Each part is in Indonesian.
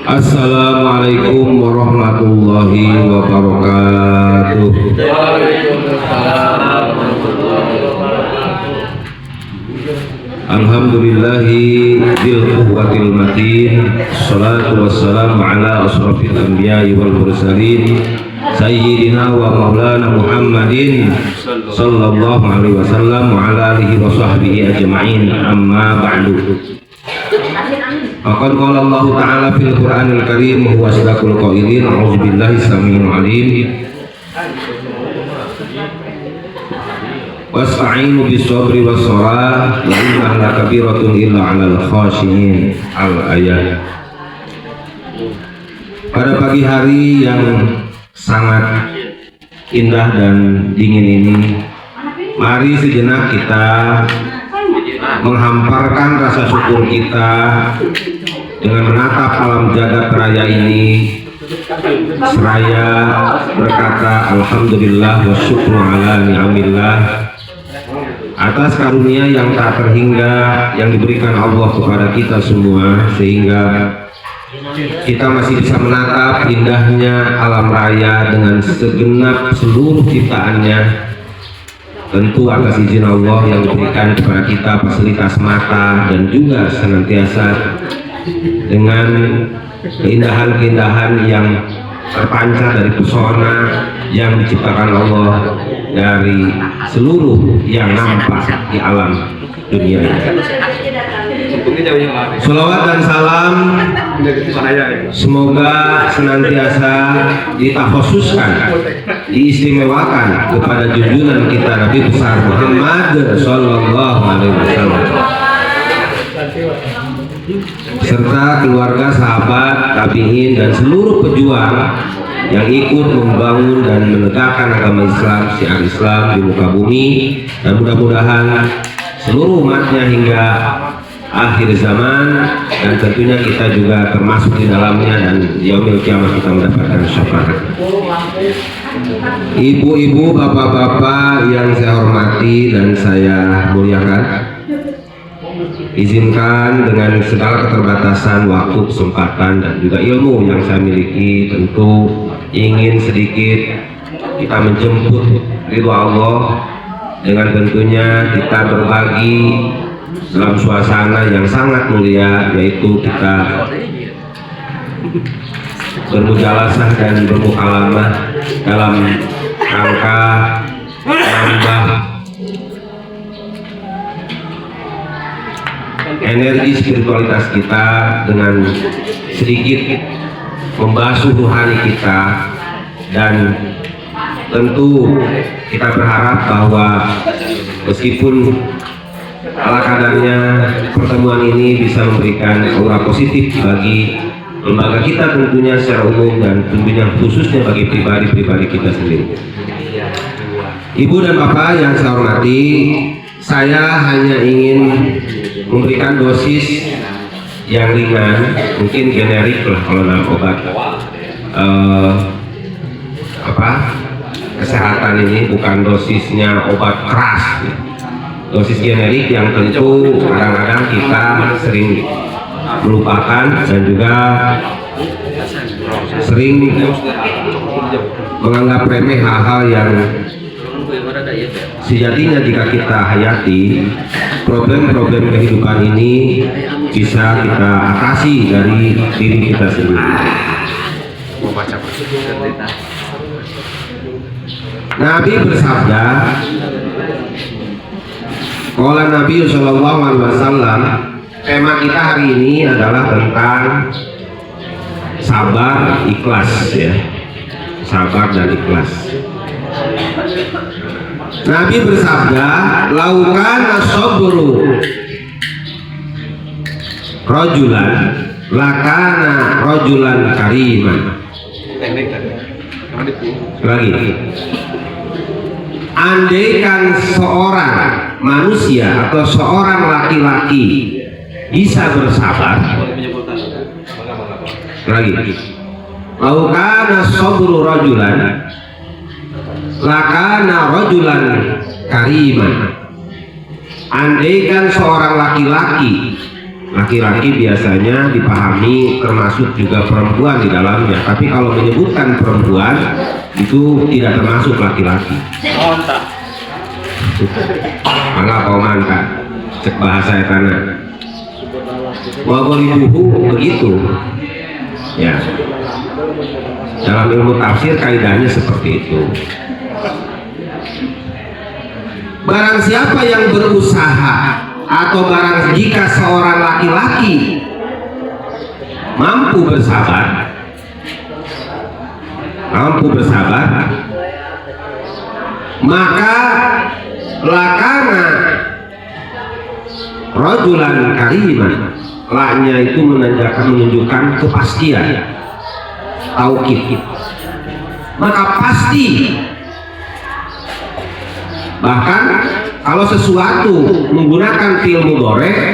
Assalamualaikum warahmatullahi wabarakatuh. Alhamdulillahi bil quwwatil matin. Salatu wassalamu ala asrofil anbiya'i wal mursalin Sayyidina wa maulana Muhammadin sallallahu alaihi wasallam wa ala alihi wa sahbihi ajma'in. Amma ba'du. Faqad qala Allah ta'ala fil Qur'anil Karim huwa asdaqul qailin. A'udzu billahi samii'il 'aliim. Wasta'inu bis-sabri was-shalah wa innaha lakabiratun illa 'alal khashiyin. Al-ayat. Pada pagi hari yang sangat indah dan dingin ini, mari sejenak kita menghamparkan rasa syukur kita dengan menatap alam jagat raya ini, seraya berkata alhamdulillah wa syukru ala ni'amillah atas karunia yang tak terhingga yang diberikan Allah kepada kita semua, sehingga kita masih bisa menatap indahnya alam raya dengan segenap seluruh ciptaannya, tentu atas izin Allah yang diberikan kepada kita fasilitas mata dan juga senantiasa dengan keindahan-keindahan yang terpancar dari pesona yang diciptakan Allah dari seluruh yang nampak di alam dunia ini. Sholawat dan salam semoga senantiasa ditafkhususkan, diistimewakan kepada junjungan kita Nabi besar Muhammad sallallahu alaihi wasallam serta keluarga, sahabat, tabi'in dan seluruh pejuang yang ikut membangun dan menegakkan agama Islam, syiar Islam di muka bumi, dan mudah-mudahan seluruh umatnya hingga akhir zaman, dan tentunya kita juga termasuk di dalamnya, dan yaumil kiamat kita mendapatkan syafaat. Ibu-ibu, bapak-bapak yang saya hormati dan saya muliakan, izinkan dengan segala keterbatasan waktu, kesempatan, dan juga ilmu yang saya miliki, tentu ingin sedikit kita menjemput ridho Allah dengan tentunya kita berbagi dalam suasana yang sangat mulia, yaitu kita bermujalasah dan bermukalamah dalam rangka menambah energi spiritualitas kita dengan sedikit membasuh rohani kita, dan tentu kita berharap bahwa meskipun ala kadarnya pertemuan ini bisa memberikan aura positif bagi lembaga kita tentunya secara umum, dan tentunya khususnya bagi pribadi-pribadi kita sendiri. Ibu dan bapak yang saya hormati, saya hanya ingin memberikan dosis yang ringan, mungkin generik lah kalau dalam obat kesehatan ini, bukan dosisnya obat keras. Dosis generik yang tentu kadang-kadang kita sering melupakan dan juga sering menganggap remeh hal-hal yang sejatinya jika kita hayati, problem-problem kehidupan ini bisa kita atasi dari diri kita sendiri. Nabi bersabda, qala Nabi sallallahu alaihi wasallam, tema kita hari ini adalah tentang sabar, ikhlas, ya. Sabar dan ikhlas. Nabi bersabda, laukan as-sabru rajulan lakana rajulan kariman. Lagi, andaikan seorang manusia atau seorang laki-laki bisa bersabar, lagi, laukana sabru rajulan lakana rajulan kariman. Andaikan seorang laki-laki biasanya dipahami termasuk juga perempuan di dalamnya, tapi kalau menyebutkan perempuan itu tidak termasuk laki-laki. Mangga pauman kan cek bahasa etana wagolibuhu begitu ya, dalam ilmu tafsir kaidahnya seperti itu. Barang siapa yang berusaha atau barang jika seorang laki-laki mampu bersabar maka lakana rajulan kariman, laknya itu menunjukkan kepastian, taukid, maka pasti. Bahkan kalau sesuatu menggunakan fi'il mudhari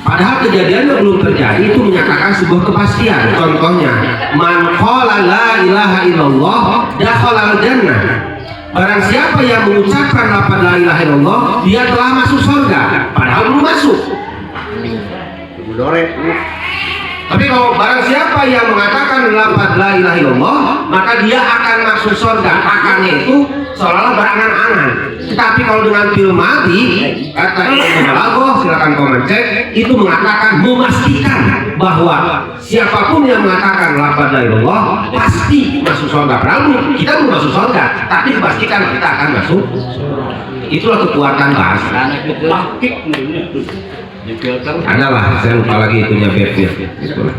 padahal kejadiannya belum terjadi, itu menyatakan sebuah kepastian. Contohnya, man qala la ilaha illallah dakhalal jannah. Barang siapa yang mengucapkan lafaz la ilaha illallah, dia telah masuk surga, padahal belum masuk. Tapi kalau barang siapa yang mengatakan lafaz la ilaha illallah, maka dia akan masuk surga. Akannya itu seolah-olah berangan-angan. Tetapi kalau dengan fil madhi, kata Imam Balaghah, silakan komen cek, itu mengatakan memastikan bahwa siapapun yang mengatakan lafaz la ilaha illallah pasti masuk surga. Padahal kita belum masuk surga, tapi dipastikan kita akan masuk. Itulah kekuatan bahasa. Adalah, saya lupa lagi itunya bednya. Itulah.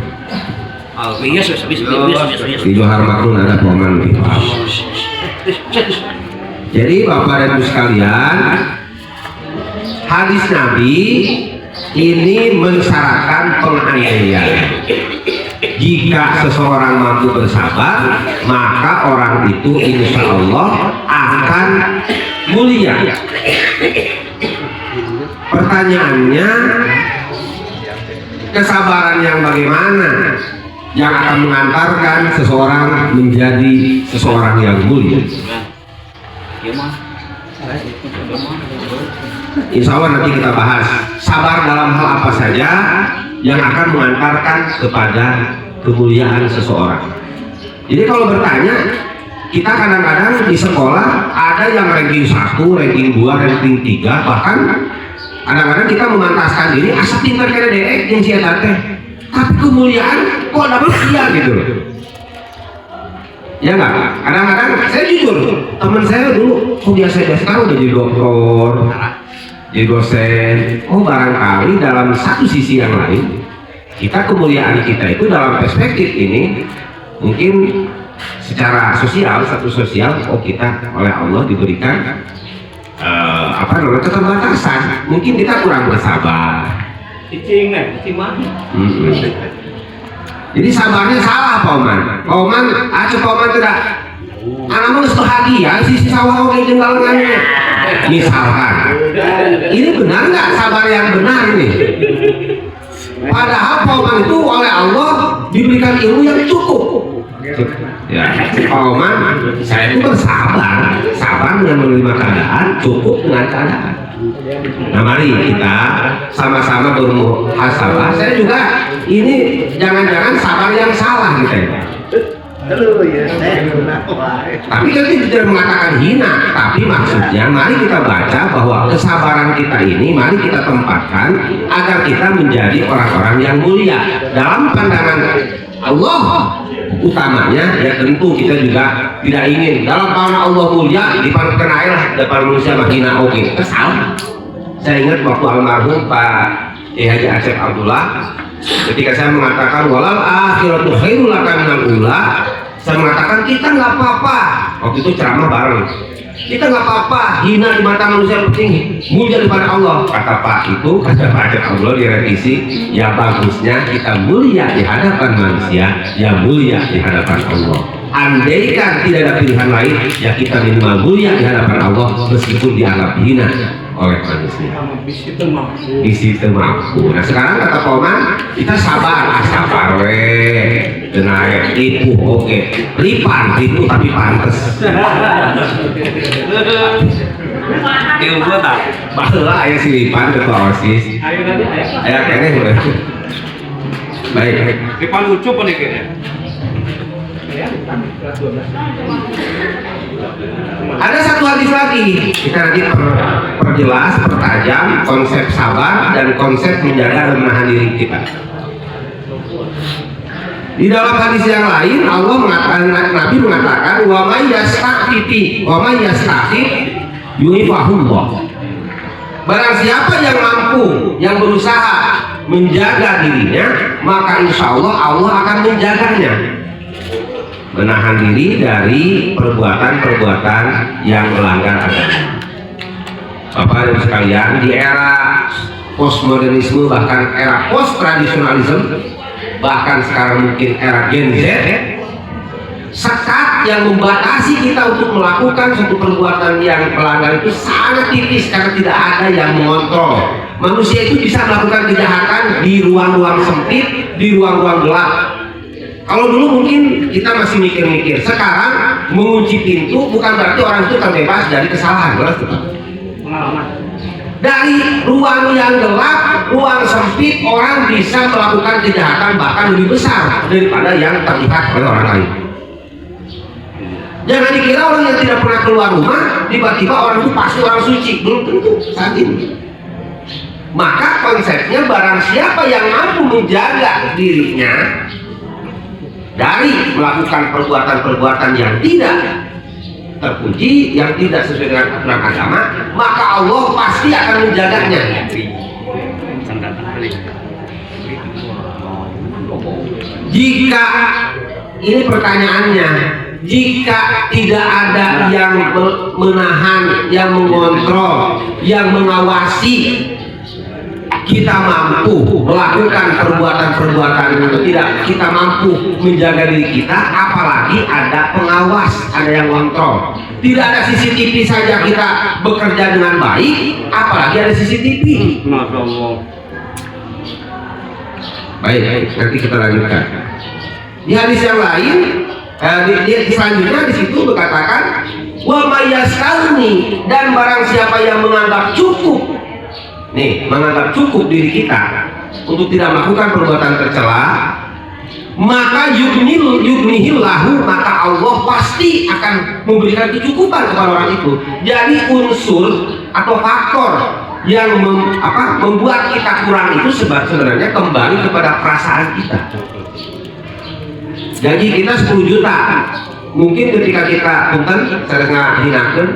Di Johar Maknun ada poman di Jadi Bapak dan Ibu sekalian, hadis Nabi ini mensyaratkan penganiayaan. Jika seseorang mampu bersabar, maka orang itu insya Allah akan mulia. Pertanyaannya, kesabaran yang bagaimana yang akan mengantarkan seseorang menjadi seseorang yang mulia? Insya Allah nanti kita bahas sabar dalam hal apa saja yang akan mengantarkan kepada kemuliaan seseorang. Jadi kalau bertanya, kita kadang-kadang di sekolah ada yang ranking 1, ranking 2, ranking 3, bahkan kadang-kadang kita memantaskan diri asal pintar kena dek yang siapa teh, tapi kemuliaan kok dapat dia gitu loh. Ya enggak? Kadang-kadang saya jujur, teman saya dulu kok biasa-biasa sekarang udah jadi dokter, jadi dosen. Oh, barangkali dalam satu sisi yang lain, kita kemuliaan kita itu dalam perspektif ini mungkin secara sosial, satu sosial, oh kita oleh Allah diberikan keterbatasan. Mungkin kita kurang bersabar. Jadi sabarnya salah, Pauman. Pauman tidak. Anak manusia bahagia, sisi sawah oke jenggalangannya. Misalkan, ini benar nggak sabar yang benar ini? Padahal Pauman itu oleh Allah diberikan ilmu yang cukup. Ya, Pauman, saya itu bersabar, sabar dengan menerima keadaan, cukup dengan keadaan. Nah, mari kita sama-sama bermuhasabah. Saya juga ini jangan-jangan sabar yang salah gitu ya. Tapi kita tidak mengatakan hina, tapi maksudnya mari kita baca bahwa kesabaran kita ini mari kita tempatkan agar kita menjadi orang-orang yang mulia dalam pandangan Allah. Utamanya ya tentu kita juga tidak ingin dalam pandangan Allah mulia diperkenailah depan manusia mahina. Oke, kesal. Saya ingat waktu almarhum Pak Haji Acep Abdullah, ketika saya mengatakan walal akhiratu khairul laka minal ula, saya mengatakan kita nggak apa-apa. Waktu itu ceramah bareng, kita nggak apa-apa hina di mata manusia, penting mulia di depan Allah. Kata Pak itu, kata Pak Acep Abdullah direvisi, ya bagusnya kita mulia di hadapan manusia, ya mulia di hadapan Allah. Andaikan tidak ada pilihan lain, ya kita minimal mulia di hadapan Allah meskipun dianggap hina oleh manusia. Di situ mampu. Nah sekarang kata Pauman, kita sabar, sabar tenaga tipu, oke, ribu tapi pantes. Ilmu tak? Baheula aya silipan ketua OSIS. Ayo nanti Aya keneh udah. Baik. di Palucu pun kayaknya. Ada satu hadis lagi, kita nanti perjelas, pertajam konsep sabar dan konsep menjaga dan menahan diri kita. Di dalam hadis yang lain Allah mengatakan, Nabi mengatakan wa may yasta'fifi wa may yasta'fif yu'ifahullah. Barang siapa yang mampu, yang berusaha menjaga dirinya, maka insya Allah Allah akan menjaganya. Menahan diri dari perbuatan-perbuatan yang melanggar agama. Bapak dan sekalian, di era postmodernisme bahkan era post tradisionalisme, bahkan sekarang mungkin era Gen Z, sekat yang membatasi kita untuk melakukan suatu perbuatan yang melanggar itu sangat tipis karena tidak ada yang mengontrol. Manusia itu bisa melakukan kejahatan di ruang-ruang sempit, di ruang-ruang gelap. Kalau dulu mungkin kita masih mikir-mikir, sekarang mengunci pintu bukan berarti orang itu terbebas dari kesalahan. Dari ruang yang gelap, ruang sempit, orang bisa melakukan kejahatan bahkan lebih besar daripada yang terlihat oleh orang lain. Jangan dikira orang yang tidak pernah keluar rumah, tiba-tiba orang itu pasti orang suci. Belum tentu saat ini. Maka konsepnya barang siapa yang mampu menjaga dirinya dari melakukan perbuatan-perbuatan yang tidak terpuji, yang tidak sesuai dengan aturan agama, maka Allah pasti akan menjaganya. Jika ini pertanyaannya, jika tidak ada yang menahan, yang mengontrol, yang mengawasi, kita mampu melakukan perbuatan-perbuatan atau tidak, kita mampu menjaga diri kita, apalagi ada pengawas, ada yang kontrol. Tidak ada CCTV saja kita bekerja dengan baik, apalagi ada CCTV. Masya Allah. Baik, nanti kita lanjutkan. Di hadis yang lain, selanjutnya di situ berkatakan, wa may yastalni, dan barang siapa yang menganggap cukup. Nih, menganggap cukup diri kita untuk tidak melakukan perbuatan tercela, maka yughnihillahu, maka Allah pasti akan memberikan kecukupan kepada orang itu. Jadi unsur atau faktor yang membuat kita kurang itu sebenarnya kembali kepada perasaan kita. Jadi kita 10 juta, mungkin ketika kita punten sering ngahinakeun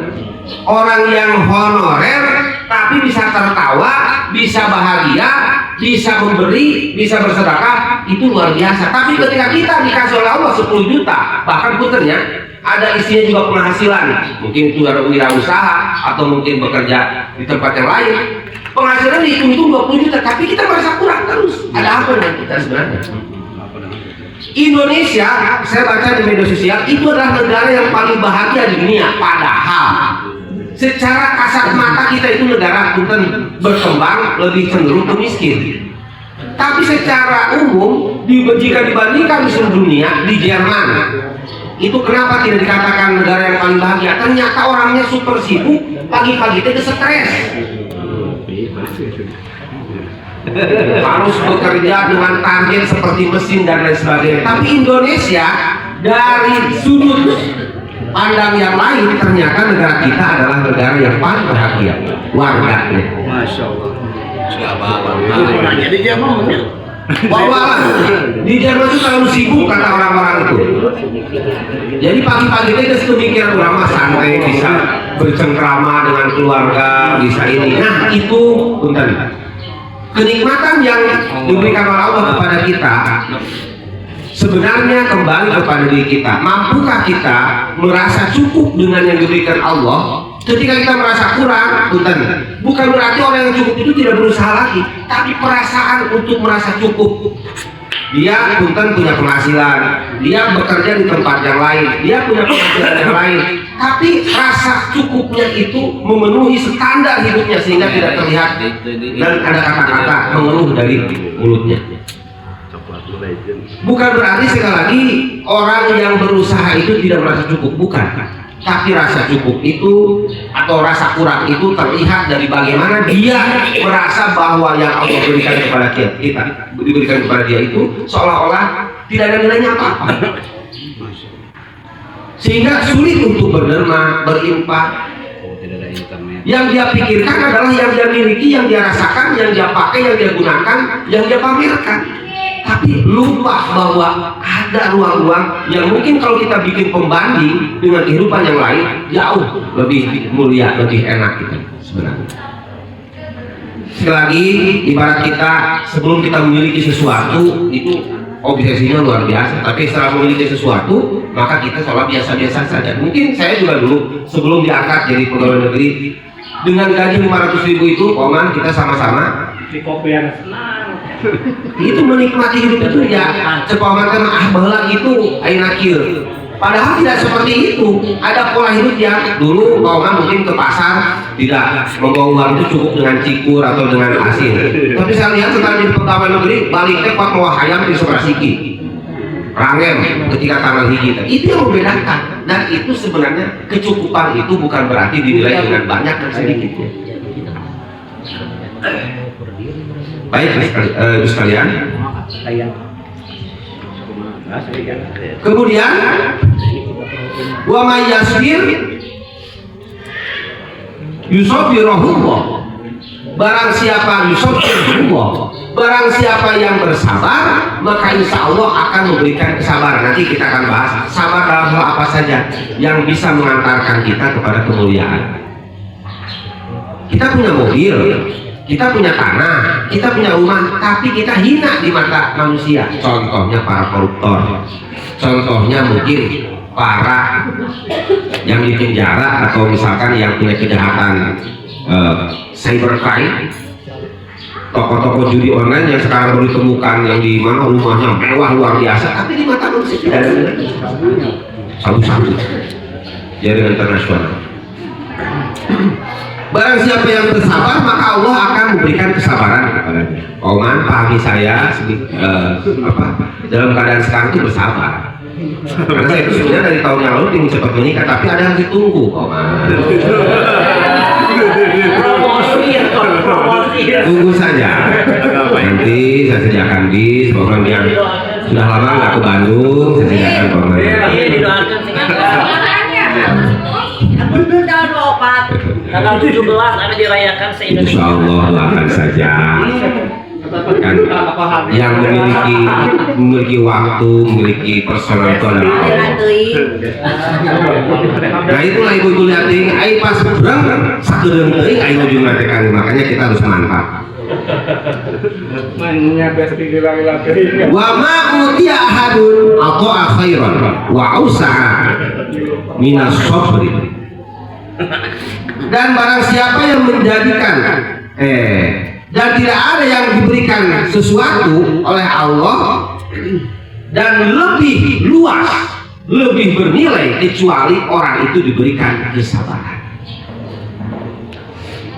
orang yang honorer tapi bisa tertawa, bisa bahagia, bisa memberi, bisa bersedekah, itu luar biasa. Tapi ketika kita dikasih oleh Allah 10 juta, bahkan puternya ada istrinya juga penghasilan, mungkin itu ada wirausaha atau mungkin bekerja di tempat yang lain, penghasilan dihitung-hitung 20 juta, tapi kita merasa kurang terus. Ada apa dengan kita sebenarnya? Indonesia, saya baca di media sosial, itu adalah negara yang paling bahagia di dunia. Padahal secara kasat mata kita itu negara punten berkembang lebih cenderung ke miskin. Tapi secara umum jika dibandingkan di seluruh dunia, di Jerman itu kenapa tidak dikatakan negara yang paling bahagia? Ternyata orangnya super sibuk, pagi-pagi itu stres, harus bekerja dengan target seperti mesin dan lain sebagainya. Tapi Indonesia dari sudut pandang yang lain, ternyata negara kita adalah negara yang paling bahagia warganya. Masya Allah. Jadi dia mau Bahwa di Jerman itu terlalu sibuk kata orang-orang itu. Jadi pagi-pagi kita sudah mikir lama santai, bisa bercengkrama dengan keluarga, bisa ini. Nah itu punten, kenikmatan yang diberikan oleh Allah kepada kita sebenarnya kembali kepada diri kita. Mampukah kita merasa cukup dengan yang diberikan Allah? Ketika kita merasa kurang, bukan berarti orang yang cukup itu tidak berusaha lagi, tapi perasaan untuk merasa cukup. Dia punya penghasilan, dia bekerja di tempat yang lain, dia punya penghasilan yang lain, tapi rasa cukupnya itu memenuhi standar hidupnya sehingga tidak terlihat dan ada kata-kata mengeluh dari mulutnya. Bukan berarti sekali lagi orang yang berusaha itu tidak merasa cukup, bukan. Tapi rasa cukup itu atau rasa kurang itu terlihat dari bagaimana dia merasa bahwa yang Allah berikan kepada kita, diberikan kepada dia itu seolah-olah tidak ada nilainya apa-apa. Sehingga sulit untuk berderma, berinfak. Yang dia pikirkan adalah yang dia miliki, yang dia rasakan, yang dia pakai, yang dia gunakan, yang dia pamerkan. Tapi lupa bahwa ada ruang-ruang yang mungkin kalau kita bikin pembanding dengan kehidupan yang lain jauh lebih mulia, lebih enak gitu sebenarnya. Sekali lagi, ibarat kita sebelum kita memiliki sesuatu itu obsesinya luar biasa. Tapi setelah memiliki sesuatu maka kita seolah biasa-biasa saja. Mungkin saya juga dulu sebelum diangkat jadi pegawai negeri dengan gaji 500.000 itu, Oman, kita sama-sama di kopian senang. Itu menikmati hidup itu ya cepaman kan baheula itu ayeuna kieu. Padahal tidak seperti itu. Ada pola hidup yang dulu Oman mungkin ke pasar tidak membawa uang itu cukup dengan cikur atau dengan asin. Tapi saya lihat setelah jadi pegawai negeri baliknya kuat mau hayam di Sukarasiki. Rangem ketika tanggal hiji itu yang membedakan. Dan itu sebenarnya kecukupan itu bukan berarti dinilai dengan banyak dan sedikit. Baik ibu sekalian. Kemudian wa may yasbir yusabbiruhullah. Barang siapa yusabbiruhullah, barang siapa yang bersabar, maka insya Allah akan memberikan kesabaran. Nanti kita akan bahas sabar dalam hal apa saja yang bisa mengantarkan kita kepada kemuliaan. Kita punya mobil, kita punya tanah, kita punya rumah, tapi kita hina di mata manusia. Contohnya para koruptor, contohnya mungkin para yang di penjara atau misalkan yang punya kejahatan cybercrime, toko-toko judi online yang sekarang baru ditemukan yang di mana rumahnya mewah luar biasa, tapi di mata manusia tidak ada nilai. Sabu-sabu jaringan internasional. Barang siapa yang bersabar maka Allah akan memberikan kesabaran kepadanya. Oman pahami saya dalam keadaan sekarang itu bersabar. Karena saya itu sebenarnya dari tahun yang lalu ingin cepat menikah, tapi ada yang ditunggu. Oman tunggu saja, nanti saya sediakan bis program yang sudah lama nggak ke Bandung, saya sediakan program. Tanggal 17 akan dirayakan se-Indonesia. Insya Allah akan saja. Kan yang memiliki waktu, memiliki personal itu adalah Allah. Nah itulah ibu lihat ini, ai pas berang sakedeung teuing ai ujung tekan, makanya kita harus mantap. Wa ma utiya ahadun ata'a khairan wa ausa'a minas sabri. Dan barang siapa yang menjadikan dan tidak ada yang diberikan sesuatu oleh Allah dan lebih luas, lebih bernilai kecuali orang itu diberikan kesabaran.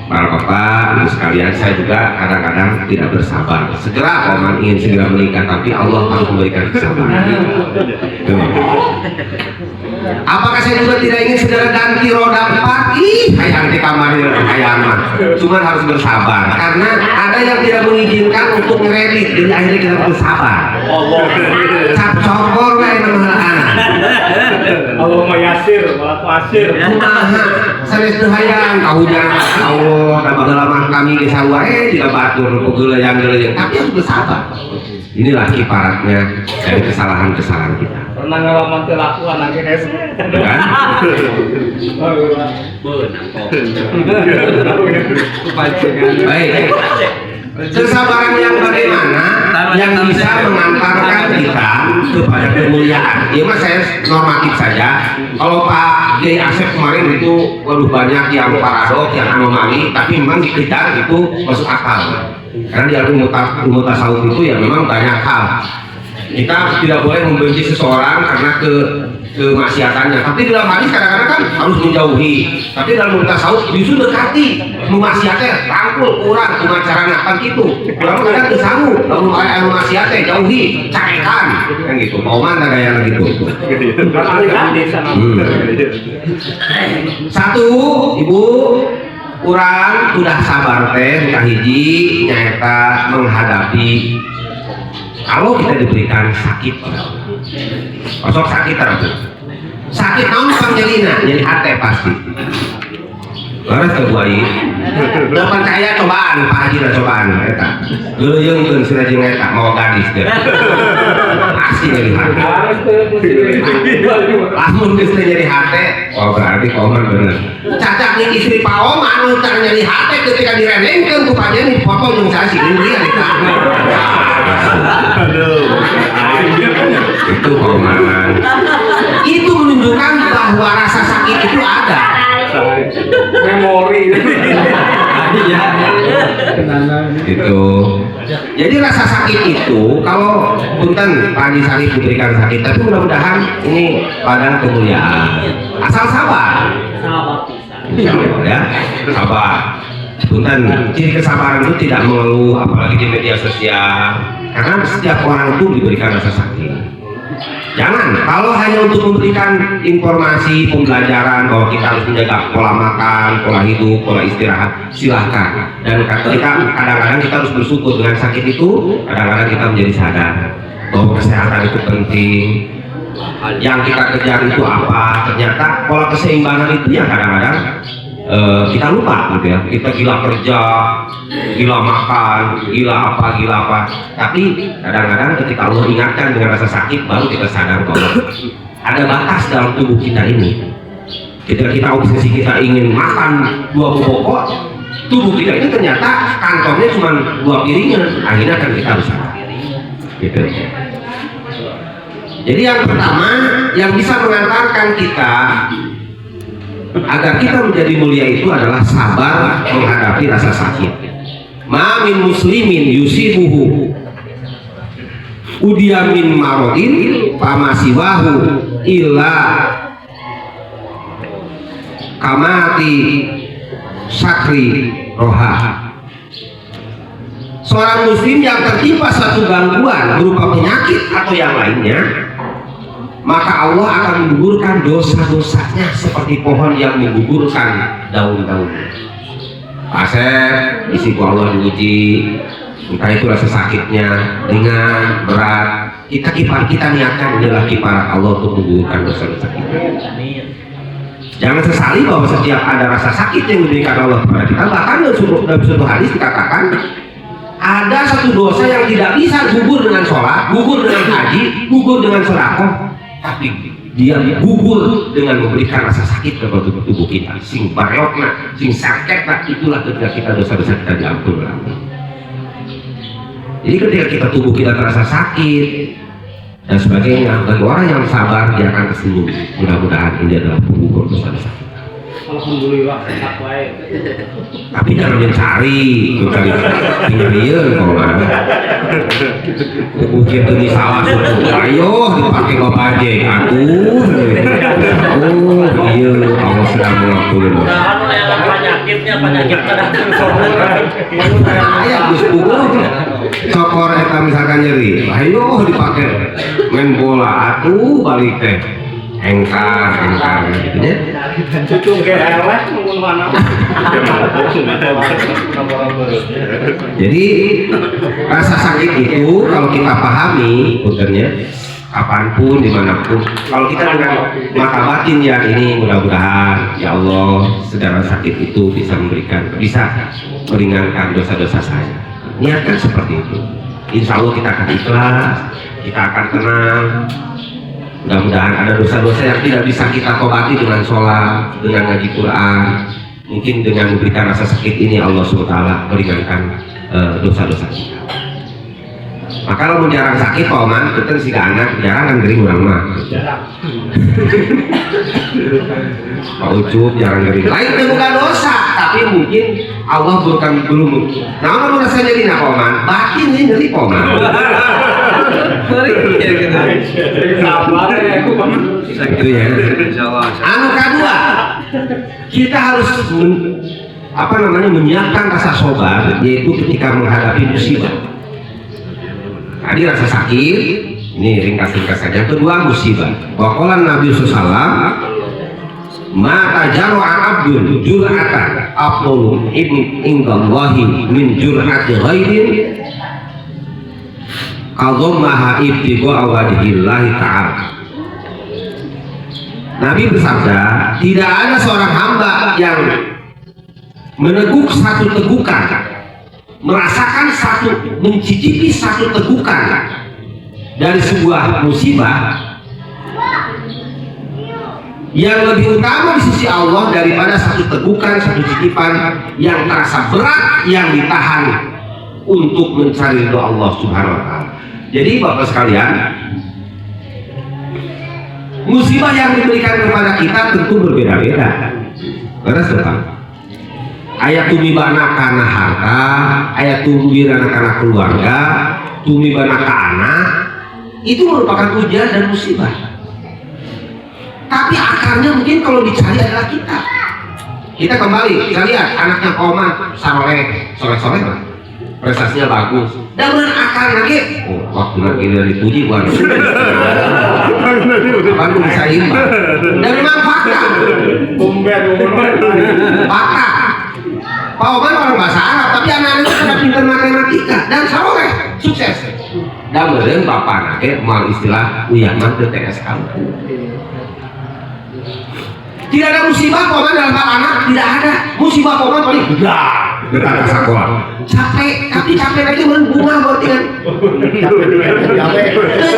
Para bapak, ibu sekalian, saya juga kadang-kadang tidak bersabar. Segera Oman ingin segera menikah, tapi Allah harus memberikan kesabaran. Apakah saya juga tidak ingin segera ganti roda 4? Hayang di kamar hayang mah. Cuman harus bersabar karena ada yang tidak mengizinkan untuk ngeredit, jadi akhirnya kita bersabar. Cap cokor wae nama anak. Allah mayasir, malah pasir. Sanes teu hayang kahujan Allah dan pengalaman kami ke sawah tidak batur pegula yang tapi harus bersabar. Inilah kiparatnya dari kesalahan-kesalahan kita. Pernah ngalaman kelakuan lagi es. Kan? Baik. Kesabaran yang bagaimana yang bisa mengantarkan kita kepada kemuliaan. Ya mas saya normatif saja. Kalau Pak Kiai Asep kemarin itu waduh banyak yang paradok, yang anomali, tapi memang dikejar itu masuk akal. Karena di ilmu tasawuf itu ya memang banyak hal. Kita tidak boleh membenci seseorang karena kemaksiatannya. Tapi dalam hadis kadang-kadang kan harus menjauhi. Tapi dalam tasawuf justru dekati, memaksiatnya rangkul kurang kumacarana kan gitu. Kadang-kadang disanggup, lalu anu maksiatnya jauhi, carekan kan gitu. Pauman ada yang gitu. Satu, Ibu, kurang sudah sabar teh hiji nyaeta menghadapi kalau kita diberikan sakit, kosok sakit terus. Sakit naon panjelina jadi hati pasti. Laras kebuai, udah percaya cobaan, Pak Haji lah cobaan, eta. Dulu yang itu sudah jeung eta mau gadis deh. Pasti jadi hati. Lamun geus jadi hati, oh berarti Oman bener. Cacak nih istri Pak Oman nu tar nyari hati ketika direnengkeun ku panjen di foto jeung sasi dia di itu Oman. Itu menunjukkan bahwa rasa sakit itu ada. Memori Itu. Jadi rasa sakit itu kalau punten Pak Haji Sarif diberikan sakit, tapi mudah-mudahan ini pada kemuliaan. Asal sabar. Insya Allah ya, sabar. Punten, ciri kesabaran itu tidak mengeluh, apalagi di media sosial. Karena setiap orang itu diberikan rasa sakit. Jangan, kalau hanya untuk memberikan informasi pembelajaran bahwa kita harus menjaga pola makan, pola hidup, pola istirahat, silahkan. Dan kadang-kadang kita harus bersyukur dengan sakit itu. Kadang-kadang kita menjadi sadar bahwa kesehatan itu penting. Yang kita kejar itu apa? Ternyata pola keseimbangan itu yang kadang-kadang kita lupa gitu ya. Kita gila kerja, gila makan, gila apa. Tapi kadang-kadang ketika Allah ingatkan dengan rasa sakit, baru kita sadar bahwa ada batas dalam tubuh kita ini. Ketika kita obsesi kita ingin makan 2 pokok, tubuh kita ini ternyata kantongnya cuma 2 piringan. Akhirnya kan kita harus sadar. Gitu. Jadi yang pertama yang bisa mengantarkan kita agar kita menjadi mulia itu adalah sabar menghadapi rasa sakit. Ma min muslimin yusibuhu udiya min marodin famasiwahu illa kamati sakri roha. Seorang muslim yang tertimpa satu gangguan berupa penyakit atau yang lainnya, maka Allah akan menggugurkan dosa-dosanya seperti pohon yang menggugurkan daun-daunnya. Asep, isi Allah diuji, entah itu rasa sakitnya ringan, berat. Kita niatkan adalah kiparat Allah untuk menggugurkan dosa-dosa kita. Jangan sesali bahwa setiap ada rasa sakit yang diberikan Allah kepada kita. Bahkan dalam suatu hadis dikatakan ada satu dosa yang tidak bisa gugur dengan sholat, gugur dengan haji, gugur dengan sedekah, tapi dia gugur dengan memberikan rasa sakit kepada tubuh kita. Sing bareokna, sing sakitna, itulah ketika kita dosa-dosa kita diampuni. Jadi ketika kita tubuh kita terasa sakit dan sebagainya, bagi orang yang sabar dia akan tersenyum. Mudah-mudahan ini adalah penggugur dosa-dosa kita. Alhamdulillah sehat wae. Tapi jangan mencari pinggir kalau ada. Mungkin itu salah suku. Ayo dipakai bapak aja. Oh iya, Allah sedang mengampuni dosa. Penyakit kadang Ayah Gus Buku cokor eta misalkan nyeri. Ayo dipakai main bola atuh balik teh. Engkar gitu ya. Cucung kayak elek mun mana. Jadi rasa sakit itu kalau kita pahami puntennya kapanpun dimanapun, kalau kita dengan mata batin ya ini mudah-mudahan ya Allah segala sakit itu bisa meringankan dosa-dosa saya. Niatkan seperti itu. Insya Allah kita akan ikhlas, kita akan tenang. Mudah-mudahan ada dosa-dosa yang tidak bisa kita tobati dengan sholat, dengan ngaji Quran. Mungkin dengan memberikan rasa sakit ini Allah SWT meringankan dosa-dosa kita. Maka kalau jarang sakit, Pak Oman, kita si anak jarang kan gering orang mah. Pak Ucup jarang gering. Lain itu bukan dosa, tapi mungkin Allah belum. Nah, kalau rasa jadi Pak Oman, batin ini jadi Pak Oman. Sabar ya, aku Itu ya. Anu kedua, kita harus menyiapkan rasa sabar, yaitu ketika menghadapi musibah. Tadi rasa sakit, ini ringkas-ringkas saja. Kedua musibah. Waqala Nabi sallallahu ma tajarra abdun jur'atan afdalu indallahi min jur'ati ghairin qadhammaha ibtigha'a wajhillahi ta'ala. Nabi bersabda, tidak ada seorang hamba yang meneguk satu tegukan, merasakan mencicipi satu tegukan dari sebuah musibah yang lebih utama di sisi Allah daripada satu tegukan, satu cicipan yang terasa berat yang ditahan untuk mencari ridho Allah Subhanahu wa Ta'ala. Jadi Bapak sekalian, musibah yang diberikan kepada kita tentu berbeda-beda. Beres Bapak. Ayat tumibana karena harta, ayat tumibana karena keluarga, tumibana karena anak, itu merupakan ujian dan musibah. Tapi akarnya mungkin kalau dicari adalah kita. Kita kembali, kita lihat anaknya Koman, soleh lah, prestasinya bagus. Dan benar akar lagi, waktu lagi dari dipuji bukan. Apa lu bisa imbang? Dan memang fakta. Fakta. Pak Oman orang bahasa Arab, tapi anak-anaknya sudah pintar matematika dan soleh, sukses. Dan benar bapak anaknya mal istilah uyaman ke TS kamu. Tidak ada musibah Poman dalam hal anak, tidak ada. Musibah Poman paling berat sekolah. Capek, tapi capek lagi bunga berarti kan.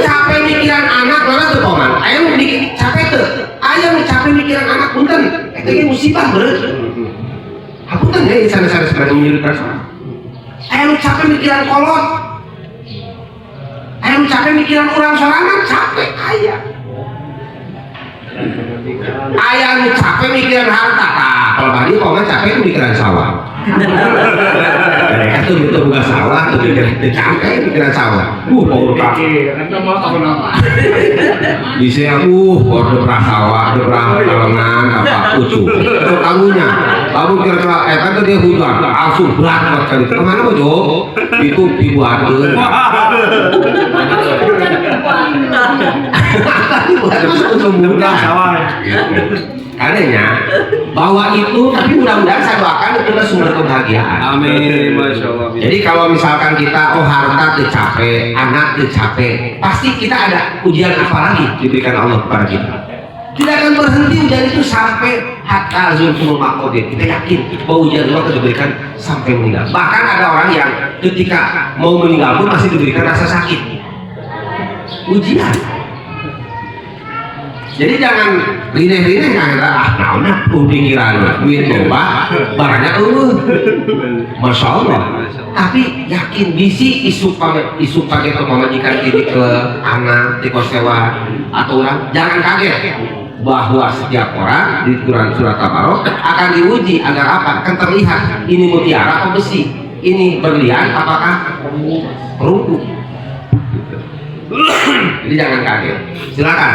Capek mikiran anak mana tuh Poman? Ayo capek tuh. Ayo capek mikiran anak punten. Itu musibah berat. Punten ya sana-sana sekarang menyuruhkan sana. Ayo capek mikiran kolot. Ayo capek mikiran orang sorangan, capek ayah. Ayah nu capek mikiran harta, kalau tadi Poman capek mikiran sawah. Mereka tuh itu bukan sawah, tuh capek mikiran sawah. Power kaki. Bisa order prasawa, order pralengan, apa ucu. Itu kamunya. Kamu kira-kira, kan tuh dia hujan, langsung berat sekali. Kemana mau Jo? Itu dibuatkan. Karena bahwa itu, tapi mudah-mudahan saya doakan itu adalah sumber kebahagiaan. Amin, masya Allah. Jadi kalau misalkan kita harta tercapai, anak tercapai, pasti kita ada ujian apa lagi diberikan Allah kepada kita. Tidak akan berhenti ujian itu sampai hatta zulful maqadir. Kita yakin bahwa ujian Allah diberikan sampai meninggal. Bahkan ada orang yang ketika mau meninggal pun masih diberikan rasa sakit. Ujian. Jadi jangan rineh-rineh naonnya pikiran duit coba barangnya Masya Allah. Tapi yakin bisi isu pakai pemajikan ini ke anak di kos sewa atau orang, jangan kaget bahwa setiap orang di Quran surat Tabarok akan diuji agar apa? Kan terlihat ini mutiara atau besi, ini berlian apakah perunggu. Jadi jangan kaget. Silakan.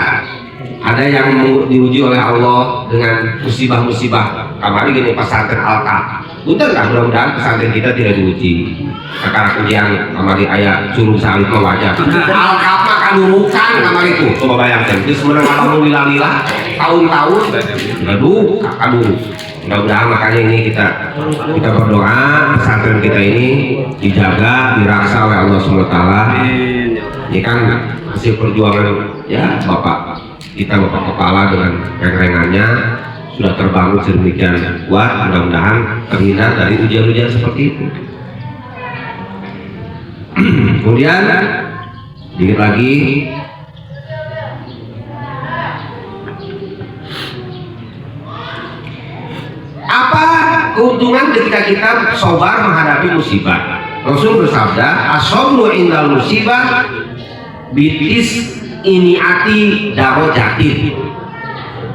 Ada yang diuji oleh Allah dengan musibah-musibah. Kemarin gini pesantren Alka. Betul kan? Mudah-mudahan pesantren kita tidak diuji. Karena ujian kemarin ayat suruh salib ke wajah. Alka mah kan nurukan kemarin itu. Coba bayangkan. Itu sebenarnya kamu lila-lila tahun-tahun. Aduh, aduh. Mudah-mudahan makanya ini kita berdoa pesantren kita ini dijaga, diraksa oleh Allah SWT. Ini kan hasil perjuangan ya Bapak. Kita Bapak Kepala dengan reng-rengannya sudah terbangun sedemikian kuat, mudah-mudahan terhindar dari ujian-ujian seperti itu. Kemudian dikit lagi apa keuntungan ketika kita sabar menghadapi musibah? Rasul bersabda, as-sabru indal musibah bitis ini ati darojatin.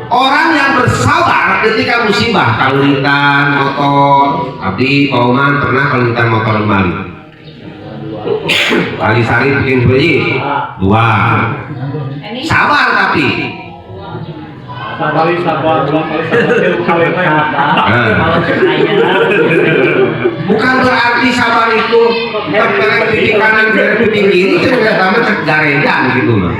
Orang yang bersabar ketika musibah, kalulitan motor, tapi Pauman pernah kalulitan motor kembali. Kali sari bikin beli 2. Sabar tapi. Sabar, sabar, 2 kali sabar, Kalau saya Bukan berarti sabar itu terpelek pipi kanan pipi kiri itu nggak sama garedan gitu mah.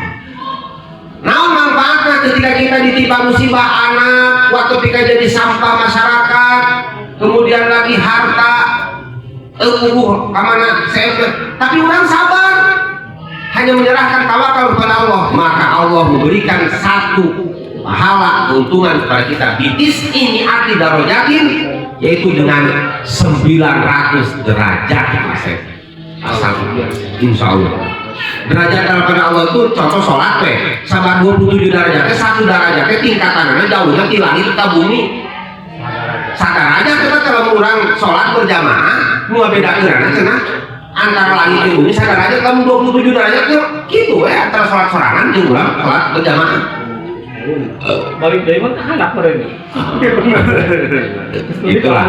Nah manfaatnya ketika kita ditimpa musibah anak, waktu ketika jadi sampah masyarakat, kemudian lagi harta, kemana tapi orang sabar, hanya menyerahkan tawakal kepada Allah, maka Allah memberikan satu pahala keuntungan kepada kita bitis ini arti darojatin, yaitu dengan 900 derajat Asep. Insya Allah derajat daripada Allah itu contoh sholat sabar 27 derajatnya, 1 derajatnya tingkatannya jauhnya di langit ke bumi. Sadar aja kita kalau orang sholat berjamaah mau beda kirana cenah antara langit dan bumi, sadar aja kamu 27 derajatnya gitu antara sholat sorangan dan orang sholat berjamaah. balik dari mana anak mereka Itulah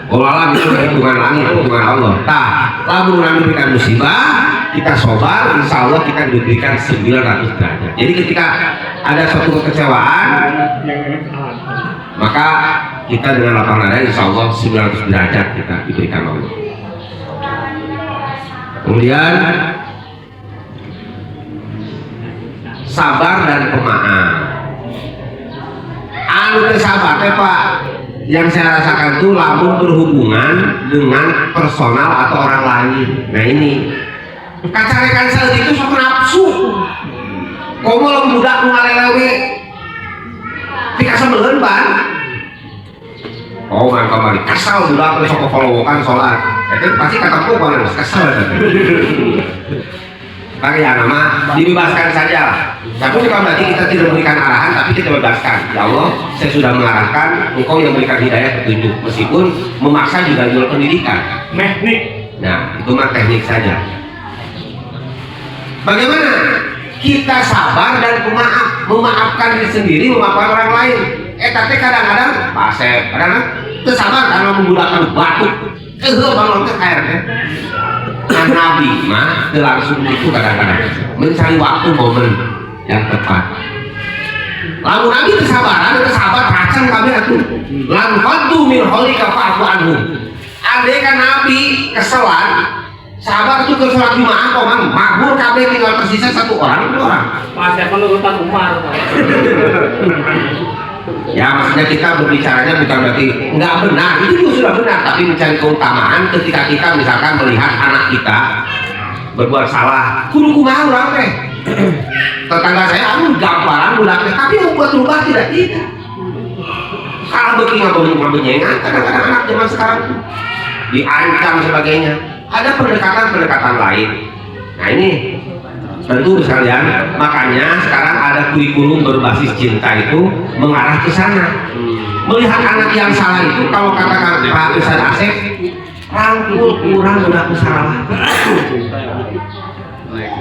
olalah itu hitungan langit, hitungan Allah. Lalu orang diberikan musibah, kita sobar, insya Allah kita diberikan 900 derajat. Jadi ketika ada suatu kekecewaan, maka kita dengan lapang dada insya Allah 900 derajat kita diberikan Allah. Kemudian sabar dan pemaaf. Anu sabar Pak, yang saya rasakan itu lamun berhubungan dengan personal atau orang lain. Nah ini kacarekan saat itu sok nafsu komo lo budak ngalelewe tika sebelen ban oh man kamari kasal budak sok followokan sholat itu pasti kataku kan kasal pakai ya nama dibebaskan saja. Tapi bukan berarti kita tidak memberikan arahan, tapi kita bebaskan. Ya Allah, saya sudah mengarahkan, Engkau yang memberikan hidayah petunjuk, meskipun memaksa juga jual pendidikan. teknik. Nah, itu mah teknik saja. Bagaimana kita sabar dan pemaaf, memaafkan diri sendiri, memaafkan orang lain. Tapi kadang-kadang, Pak Asep, kadang-kadang tersabar karena menggunakan batu. Bangun ke airnya. Nah, Nabi mah langsung itu kadang-kadang mencari waktu momen yang tepat. Lalu Nabi kesabaran, kesabar kacang kami aku. Lan fadu min holika fa'fu anhu. Andai kan Nabi keselan, sahabat itu ke sholat Jumat, koman makmur kabeh tinggal tersisa 1 orang, 2 orang. Pas saya penurutan Umar. Ya maksudnya kita berbicaranya bukan berarti nggak benar, itu juga sudah benar, tapi mencari keutamaan ketika kita misalkan melihat anak kita berbuat salah, kudu kumaha urang teh. Tetangga saya anu gamparan budak teh, tapi membuat rubah tidak. Kalau begini nggak kadang-kadang anak zaman sekarang diancam sebagainya. Ada pendekatan lain. Nah ini tentu sekalian, makanya sekarang ada kurikulum berbasis cinta itu mengarah ke sana. Melihat anak yang salah itu, kalau katakan Pak Ustaz Asep, rangkul kurang udah kesalahan.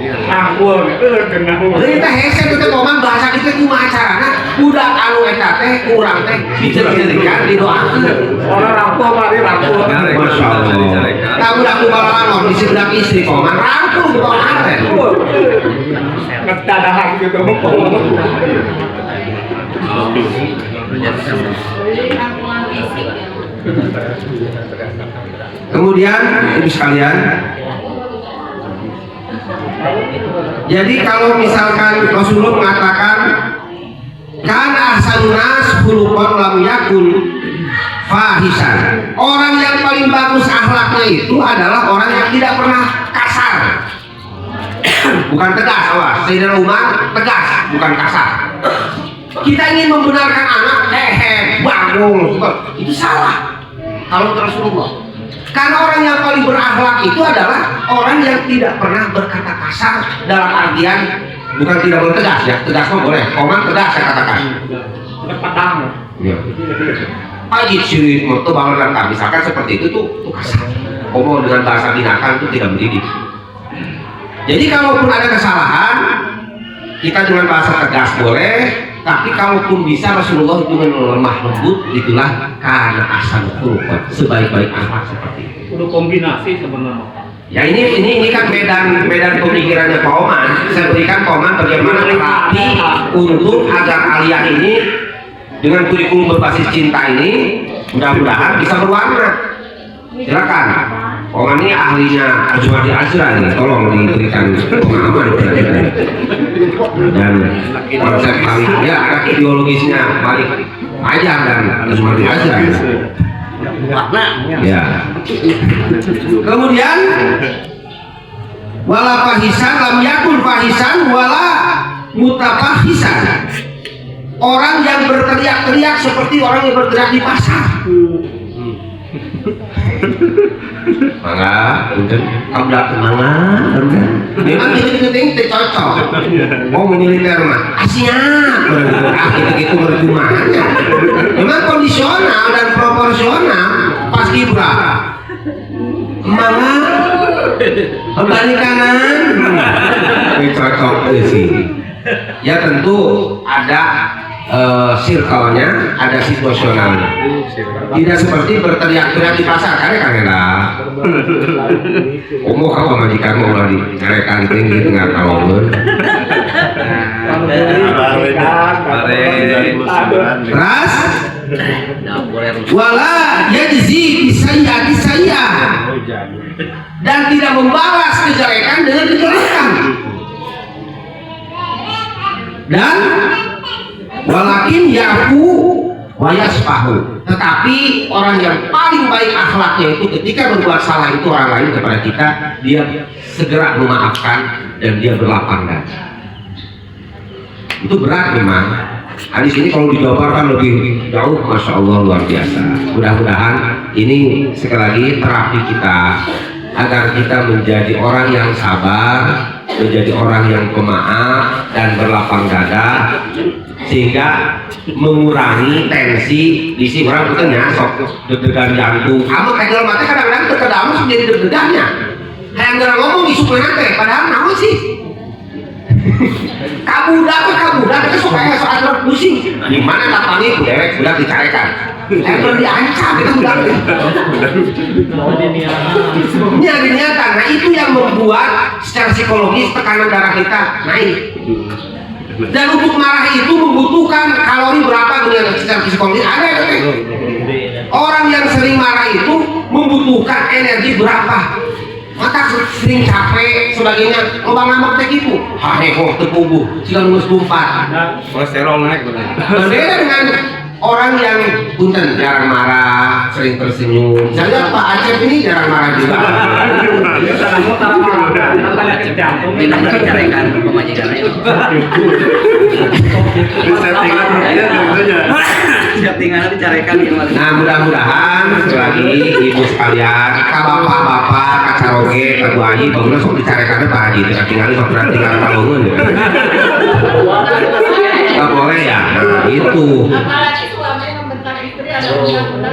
Rangkul, kenapa? Jadi kita hese kita ngomong bahasa kita cuma acarana, udah anu eta teh kurang teh diceritakan didoakan. Orang rangkul mari rangkul. Masya Allah. Tahu aku balalan di sebelah istri koman rangkul doakan teh. Ketadahan gitu. Kemudian ibu sekalian, jadi kalau misalkan Rasulullah mengatakan kan ahsanun nas khuluqan lam yakun fahisan, orang yang paling bagus akhlaknya itu adalah orang yang tidak pernah kasar. Bukan tegas, awas. Sayyidina Umar tegas, bukan kasar. Kita ingin membenarkan anak, bangun, itu salah. Kalau Rasulullah, karena orang yang paling berakhlak itu adalah orang yang tidak pernah berkata kasar, dalam artian bukan tidak boleh tegas ya, tegas mah boleh, koman tegas saya katakan. Petang. Ya. Ajit syirik itu bangunan kami, misalkan seperti itu tuh kasar. Ngomong dengan bahasa binatang itu tidak mendidik. Jadi kalaupun ada kesalahan, kita dengan bahasa tegas boleh, tapi kalaupun bisa Rasulullah itu dengan lemah lembut, itulah karena asal khuluqan, sebaik-baik akhlak seperti itu. Udah kombinasi sebenarnya. Ya ini kan medan pemikirannya Pak Oman. Saya berikan Pak Oman bagaimana terapi untuk agar Alia ini dengan kurikulum berbasis cinta ini mudah-mudahan bisa berwarna. Silakan. Pak Oman ini ahlinya Azwadi Azra ini, tolong diberikan pemahaman dan konsep ya ada ideologisnya balik aja dan Azwadi Azra. Warna. Ya. Kemudian wala fahisan lam yakun fahisan wala mutafahisan. Orang yang berteriak-teriak seperti orang yang berteriak di pasar. Mangga, udah kamu datang mangga, udah. Memang gitu-gitu tidak cocok. Mau militer mah, siap. Gitu berjumahnya. Memang kondisional dan proporsional pas kibra. Mangga, kembali kanan. Ini cocok sih. Ya tentu ada circle-nya, ada situasionalnya. Tidak seperti berteriak-teriak di pasar, kan lah. Umum kamu majikan mau lagi carekan tinggi tengah tahun. Ras, wala yajzi bisayya dan tidak membalas kejelekan dengan kejelekan. Dan walakin yafu wa yasfahu. Tetapi orang yang paling baik akhlaknya itu ketika berbuat salah itu orang lain kepada kita, dia segera memaafkan dan dia berlapang dada. Itu berat memang. Hadis ini kalau dijabarkan lebih jauh, masya Allah luar biasa. Mudah-mudahan ini sekali lagi terapi kita agar kita menjadi orang yang sabar, menjadi orang yang pemaaf dan berlapang dada, sehingga mengurangi tensi di si orang itu nyasok deg-degan jantung. Kamu kayak mati kadang-kadang terkedamu menjadi deg-degannya. Kayak nggak ngomong isu nanti, padahal namun sih. Kamu udah kita suka soal pusing. Di mana datangnya udah dicarikan. Yang diancam itu udah. Ini ada niatan. Nah itu yang membuat secara psikologis tekanan darah kita naik. Dan untuk marah itu membutuhkan kalori berapa dengan secara psikologis ada ya. Orang yang sering marah itu membutuhkan energi berapa. Maka sering capek sebagainya, lubang ngambek teh gitu. Kok tepubuh, jika nulis gumpat. Kolesterol naik benar. Berbeda dengan orang yang punten jarang marah, sering tersenyum. Saya Pak Acep ini jarang marah juga. Tidak dicarikan pemajikan itu. Settingan dicarikan gimana? Nah mudah-mudahan sekali lagi ibu sekalian, kak bapak-bapak, kak Caroge, kak Bu Haji, bangunan sok dicarikannya Pak Haji, tidak tinggal bangun. Gak boleh ya, nah itu. Apalagi suami membentak istri ada undang-undang.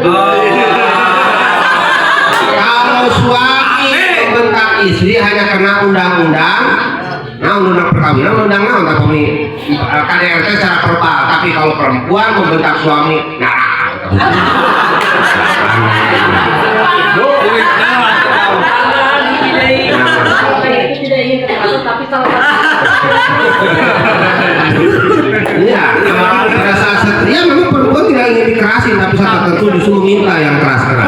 Kalau suami membentak istri hanya karena undang-undang, nah undang perkawinan, undang-undang tapi KDRT secara verbal. Tapi kalau perempuan membentak suami, nah Tidak ingin kekerasan tapi salah iya, pada saat setria memang perempuan tidak ingin dikerasin, tapi saat tertentu justru meminta yang keras-keras.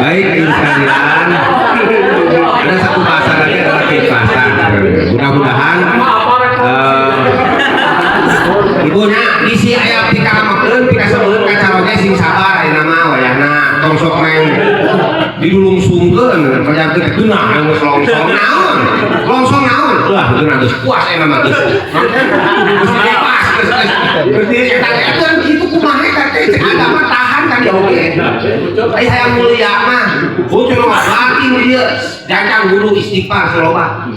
Baik, ibu sekalian, ada satu bahasa lagi adalah keikhlasan. Mudah-mudahan ibunya isi ayam tika makan, tika sebelum kacaranya sing sabar, nama wayana tongsok neng didulung sungkeun, kerja teh genah yang longsong naon, lah itu nanti puas nama geus. Pas, berarti eta itu kumaha teh agama tahan kan ya oke. Ai hayang mulia mah, cuma laki dia jangan guru istighfar seloba.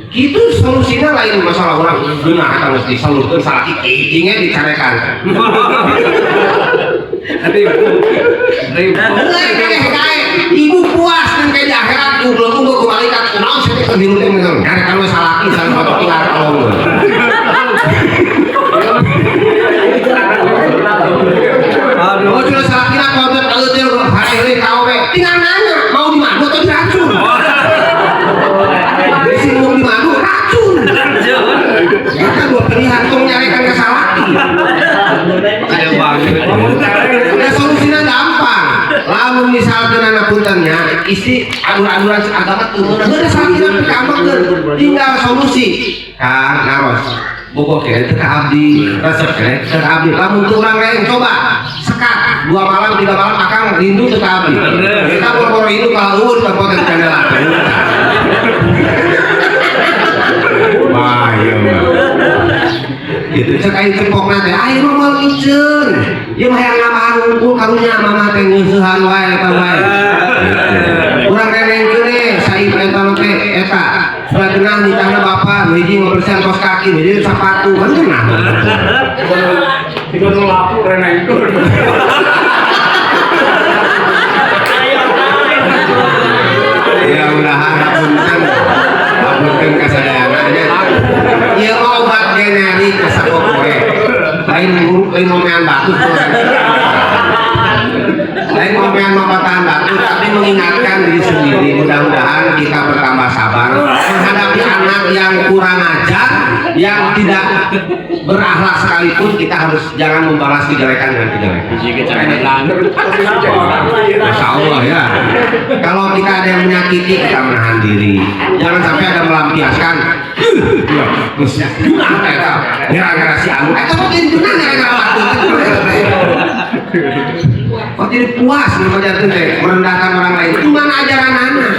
Itu solusinya lain masalah orang genah eta geus disalurkeun salaki kicingnya dicarekan. Ibu puas dan kayak di akhirat tunggu kembali kan kenal sih sendiri teh misal nyari kan salaki dan foto tinggal kalau oh sudah salaki nak kalau hari ini kau tinggal nanya mau misalkan anak puntennya isi adur-aduran agama tuh udah sakit kampak tinggal solusi kan naros boboh kira itu ke abdi resep kira ke abdi lamun tuh orang lain coba sekat 2 malam 3 malam akang rindu ke abdi kita boro-boro itu kalau tempat yang jendela wah iya itu cek aing cepok nanti aing mah moal iceun ieu mah hayang namahan ngumpul karunya mama teh ngeusehan wae eta wae urang renengkeun saib eta teh eta surat genah nitahna bapa nu hiji ngobersihan kos kaki nu hiji sapatu kan genah Tiga nu lapu renengkeun. ya mudahan hapunten kasadayangannya ieu mah obat generik kasakopoe lain momean batuk lain momean mapatahan batuk tapi mengingatkan diri sendiri mudah-mudahan kita bertambah sabar menghadapi anak yang kurang ajar yang tidak berakhlak sekalipun kita harus jangan membalas kejelekan dengan kejelekan Masya Allah ya kalau kita ada yang menyakiti kita menahan diri jangan sampai ada melampiaskan gara-gara si anu itu mungkin benar gara-gara kok jadi puas merendahkan orang lain itu mana ajaran anak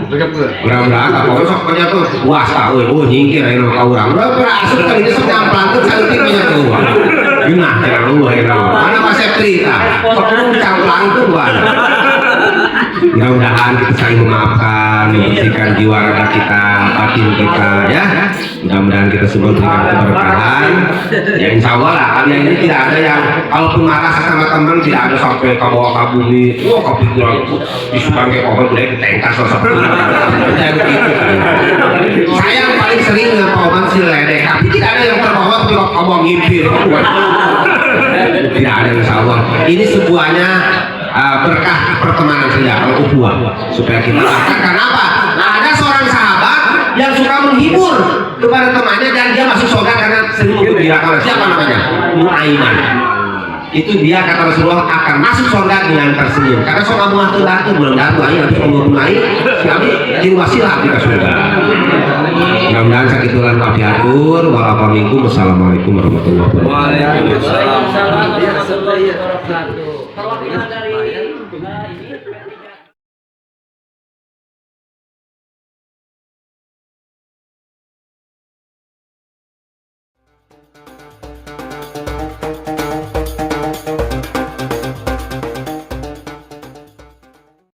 mudah-mudahan kalau sok tuh puas tahu nyingkir ayo kau orang udah berasuk kali ini sok nyamplang tuh saya punya tuh gimana cara lu mana Pak Sepri kok lu camplang tuh mudah-mudahan kita saling memaafkan membersihkan jiwa raga kita batin kita ya mudah-mudahan kita semua diberikan keberkahan ya insya Allah lah kalian ini tidak ada yang kalaupun marah sama teman tidak ada sampai ke bawah kabumi kopi kurang disukan ke pohon udah ditengkas saya yang paling sering dengan pohon si ledek tapi tidak ada yang terbawa ke bawah ngipir tidak ada insya Allah ini sebuahnya berkah pertemanan saja kalau ukhuwah supaya kita lakukan karena apa? Nah, ada seorang sahabat yang suka menghibur kepada temannya dan dia masuk surga karena sering menggembirakan siapa namanya? Nuaiman. Itu dia kata Rasulullah akan masuk surga dengan tersenyum karena surga bunga itu belum datang lagi nanti ngomong naik kami jadi wasilah kita surga. Mudah-mudahan sakit tulang maaf diatur. Wassalamualaikum warahmatullahi wabarakatuh. Waalaikumsalam warahmatullahi wabarakatuh. Perwakilan dari ini